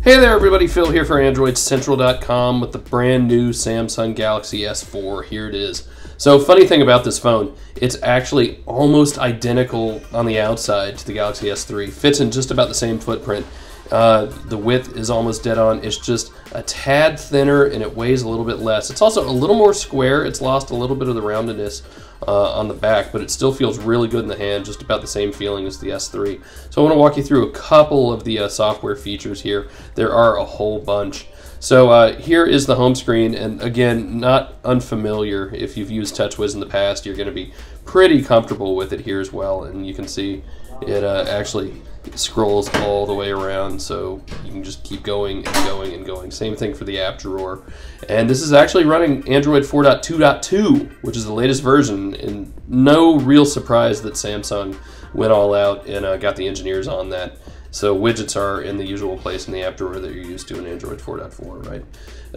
Hey there everybody, Phil here for AndroidCentral.com with the brand new Samsung Galaxy S4. Here it is. So funny thing about this phone, it's actually almost identical on the outside to the Galaxy S3. Fits in just about the same footprint. The width is almost dead on. It's just a tad thinner and it weighs a little bit less. It's also a little more square. It's lost a little bit of the roundedness on the back, but it still feels really good in the hand, just about the same feeling as the S3. So I want to walk you through a couple of the software features here. There are a whole bunch. So here is the home screen, and again, not unfamiliar. If you've used TouchWiz in the past, you're going to be pretty comfortable with it here as well, and you can see it actually scrolls all the way around, so you can just keep going and going and going. Same thing for the app drawer. And this is actually running Android 4.2.2, which is the latest version, and no real surprise that Samsung went all out and got the engineers on that. So widgets are in the usual place in the app drawer that you're used to in Android 4.4, right?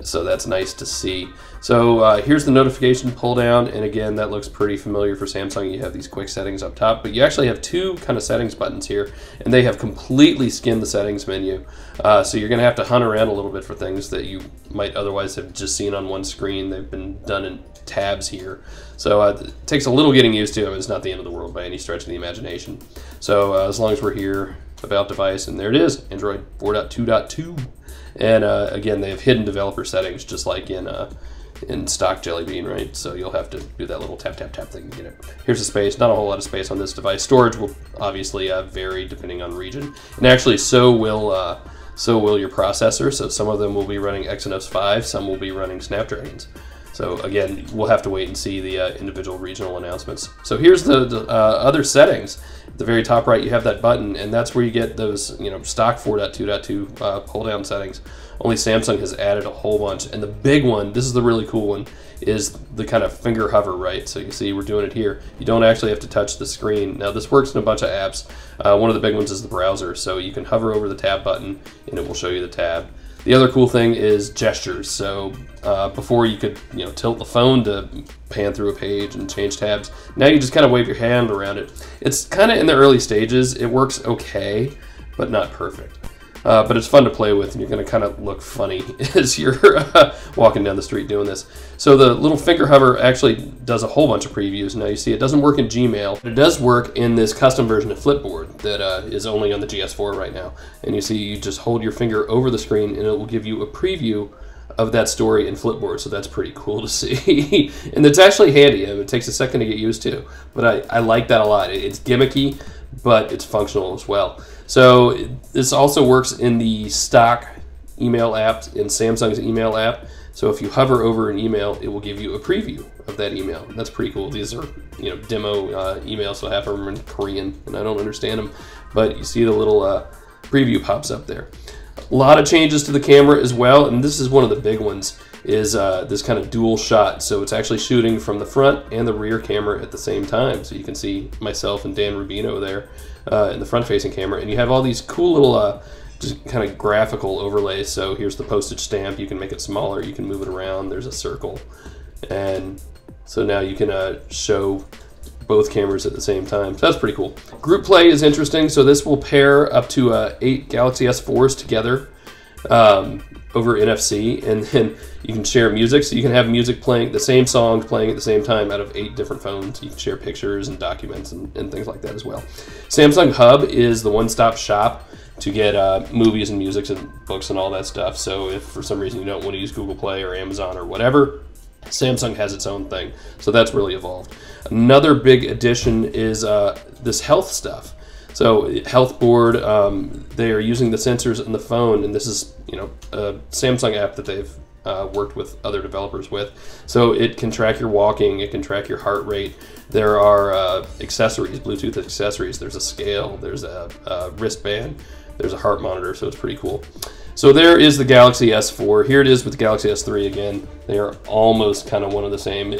So that's nice to see. So here's the notification pull down, and again, that looks pretty familiar for Samsung. You have these quick settings up top, but you actually have two kind of settings buttons here, and they have completely skinned the settings menu. So you're gonna have to hunt around a little bit for things that you might otherwise have just seen on one screen. They've been done in tabs here. So it takes a little getting used to, but it's not the end of the world by any stretch of the imagination. So as long as we're here, about device, and there it is, Android 4.2.2. And again, they have hidden developer settings just like in stock Jelly Bean, right? So you'll have to do that little tap tap tap thing to get it. Here's the space. Not a whole lot of space on this device. Storage will obviously vary depending on region, and actually so will your processor. So some of them will be running Exynos 5, some will be running Snapdragons. So again, we'll have to wait and see the individual regional announcements. So here's the other settings. At the very top right, you have that button, and that's where you get those stock 4.2.2 pull down settings. Only Samsung has added a whole bunch, and the big one, this is the really cool one, is the kind of finger hover, right? So you can see we're doing it here. You don't actually have to touch the screen. Now this works in a bunch of apps. One of the big ones is the browser, so you can hover over the tab button, and it will show you the tab. The other cool thing is gestures. So before you could tilt the phone to pan through a page and change tabs. Now you just kind of wave your hand around it. It's kind of in the early stages. It works okay, but not perfect. But it's fun to play with, and you're going to kind of look funny as you're walking down the street doing this. So the little finger hover actually does a whole bunch of previews. Now you see it doesn't work in Gmail, but it does work in this custom version of Flipboard that is only on the GS4 right now. And you see you just hold your finger over the screen, and it will give you a preview of that story in Flipboard, so that's pretty cool to see. And it's actually handy. It takes a second to get used to, but I like that a lot. It's gimmicky, but it's functional as well. So this also works in the stock email app, in Samsung's email app. So if you hover over an email, it will give you a preview of that email. That's pretty cool. These are demo emails, so half of them are in Korean, and I don't understand them. But you see the little preview pops up there. A lot of changes to the camera as well, and this is one of the big ones, is this kind of dual shot. So it's actually shooting from the front and the rear camera at the same time. So you can see myself and Dan Rubino there in the front-facing camera, and you have all these cool little just kind of graphical overlays. So here's the postage stamp. You can make it smaller. You can move it around. There's a circle, and so now you can show both cameras at the same time. So that's pretty cool. Group play is interesting. So this will pair up to 8 Galaxy S4s together over NFC, and then you can share music. So you can have music playing, the same songs playing at the same time out of 8 different phones. You can share pictures and documents and things like that as well. Samsung Hub is the one-stop shop to get movies and music and books and all that stuff. So if for some reason you don't want to use Google Play or Amazon or whatever, Samsung has its own thing. So that's really evolved. Another big addition is this health stuff. So health board, they are using the sensors in the phone, and this is a Samsung app that they've worked with other developers with. So it can track your walking, it can track your heart rate. There are accessories, Bluetooth accessories. There's a scale, there's a wristband, there's a heart monitor, so it's pretty cool. So there is the Galaxy S4. Here it is with the Galaxy S3 again. They are almost kind of one of the same.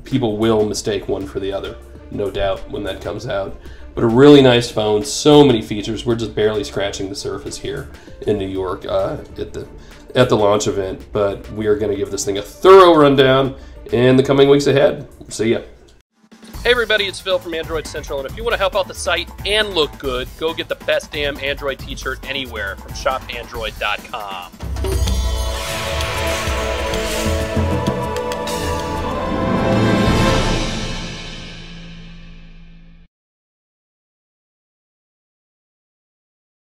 People will mistake one for the other, no doubt, when that comes out. But a really nice phone, so many features. We're just barely scratching the surface here in New York at the launch event. But we are going to give this thing a thorough rundown in the coming weeks ahead. See ya. Hey everybody, it's Phil from Android Central, and if you want to help out the site and look good, go get the best damn Android t-shirt anywhere from shopandroid.com.